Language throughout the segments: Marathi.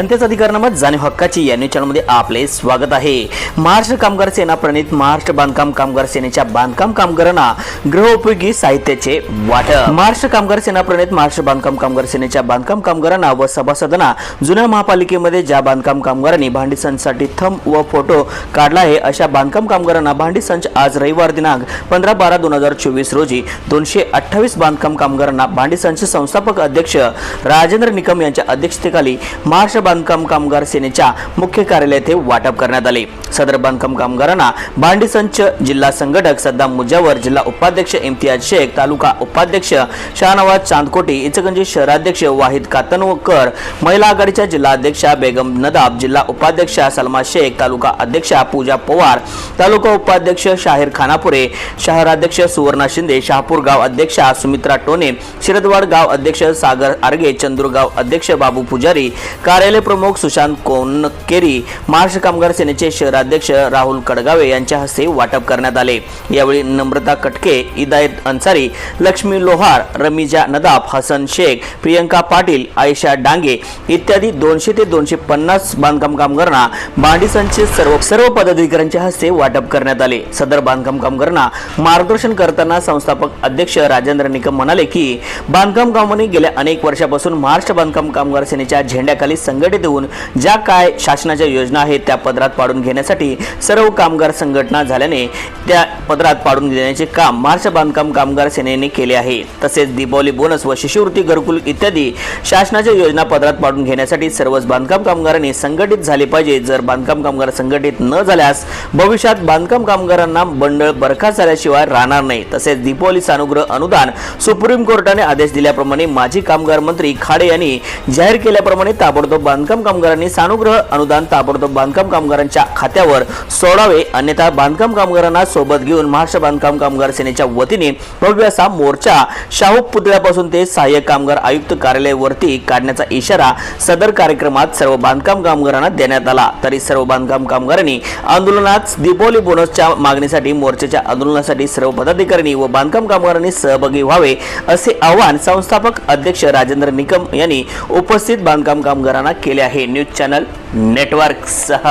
जनतेचा अधिकारनामा जाणीव हक्काची या न्यूज चॅनलमध्ये आपले स्वागत आहे। महाराष्ट्र कामगार सेना प्रणित महाराष्ट्र बांधकाम कामगार सेनेच्या बांधकाम कामगारांना गृहोपयोगी साहित्याचे वाटप। महाराष्ट्र कामगार सेना प्रणित महाराष्ट्र बांधकाम कामगार सेनेच्या बांधकाम कामगारांना व सभासदांना जुन्या महापालिकेमध्ये ज्या बांधकाम कामगारांनी भांडी संचासाठी थंब व फोटो काढला आहे अशा बांधकाम कामगारांना भांडी संच आज रविवार दिनांक 15/12/2024 रोजी 228 बांधकाम कामगारांना भांडी संच संस्थापक अध्यक्ष राजेंद्र निकम यांच्या अध्यक्षतेखाली महाराष्ट्र बांधकाम कामगार सेनेच्या मुख्य कार्यालयात हे वाटप करण्यात आले। सदर बांधकाम कामगारांना भांडी संच जिल्हा संघटक सद्दाम मुजावर, जिल्हा उपाध्यक्ष इम्तियाज शेख, तालुका उपाध्यक्ष शाहनवाज चांदकोटी, इचलकरंजी शहराध्यक्ष वाहिद कातनवकर, महिला आघाडीच्या जिल्हा अध्यक्षा बेगम नदाब, जिल्हा उपाध्यक्ष सलमा शेख, तालुका अध्यक्षा पूजा पवार, तालुका उपाध्यक्ष शाहीर खानापुरे, शहराध्यक्ष सुवर्णा शिंदे, शहापूर गाव अध्यक्षा सुमित्रा टोने, शिरदवाड गाव अध्यक्ष सागर आर्गे, चंदूरगाव अध्यक्ष बाबू पुजारी, कार्यालय प्रमुख सुशांत कोनकेरी, महाराष्ट्र कामगार सेनेचे शहराध्यक्ष राहुल कडगावे यांच्या हस्ते वाटप करण्यात आले। यावेळी नम्रता कटके, इदायत अन्सारी, लक्ष्मी लोहार, रमीजा नदाब, हसन शेख, प्रियंका पाटील, आयशा डांगे इत्यादी 200 ते 250 बांधकाम कामगारांना भांडी संच सर्व पदाधिकाऱ्यांच्या हस्ते वाटप करण्यात आले। सदर बांधकाम कामगारांना मार्गदर्शन करताना संस्थापक अध्यक्ष राजेंद्र निकम म्हणाले की बांधकाम कामगारांनी गेल्या अनेक वर्षापासून महाराष्ट्र बांधकाम कामगार सेनेच्या झेंड्याखाली संघटित होऊन ज्या काय शासनाच्या योजना आहेत त्या पदरात पाडून घेण्यासाठी सर्व कामगार संघटना झाल्याने त्या पदरात पाडून देण्याचे काम महाराष्ट्र बांधकाम कामगार सेनेने केले आहे। तसेच दीपावली बोनस व शिष्यवृत्ती घरकुल इत्यादी शासनाच्या योजना पदरात पाडून घेण्यासाठी सर्वच बांधकाम कामगारांनी संघटित झाले पाहिजे। जर बांधकाम कामगार संघटित न झाल्यास भविष्यात बांधकाम कामगारांना बंडल बरखास्त झाल्याशिवाय राहणार नाही। तसेच दीपावली सानुग्रह अनुदान सुप्रीम कोर्टाने आदेश दिल्याप्रमाणे माजी कामगार मंत्री खाडे यांनी जाहीर केल्याप्रमाणे ताबडतोब बांधकाम कामगारांनी सानुग्रह अनुदान ताबडतोब बांधकाम कामगारांच्या खात्यावर सोडावे, अन्यथा बांधकाम कामगारांना सोबत घेऊन महाराष्ट्र बांधकाम कामगार सेनेच्या वतीने भव्य असा मोर्चा शाहू पुतळ्यापासून ते सहाय्यक कामगार आयुक्त कार्यालयावरती काढण्याचा इशारा सदर कार्यक्रमात सर्व बांधकाम कामगारांना देण्यात आला। तरी सर्व बांधकाम कामगारांनी आंदोलनात दीपावली बोनसच्या मागणीसाठी मोर्चाच्या आंदोलनासाठी सर्व पदाधिकारी व बांधकाम कामगारांनी सहभागी व्हावे असे आवाहन संस्थापक अध्यक्ष राजेंद्र निकम यांनी उपस्थित बांधकाम कामगारांना केले आहे। न्यूज चॅनल नेटवर्क सह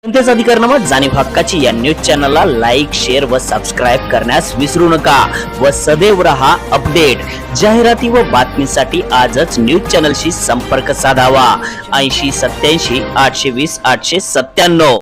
जनतेचा अधिकारनामा जाणीव हक्काची या न्यूज चॅनलला लाईक, शेअर व सबस्क्राईब करण्यास विसरू नका व सदैव रहा अपडेट। जाहिराती व बातमीसाठी आजच न्यूज चॅनलशी संपर्क साधावा। 80 87 820 897।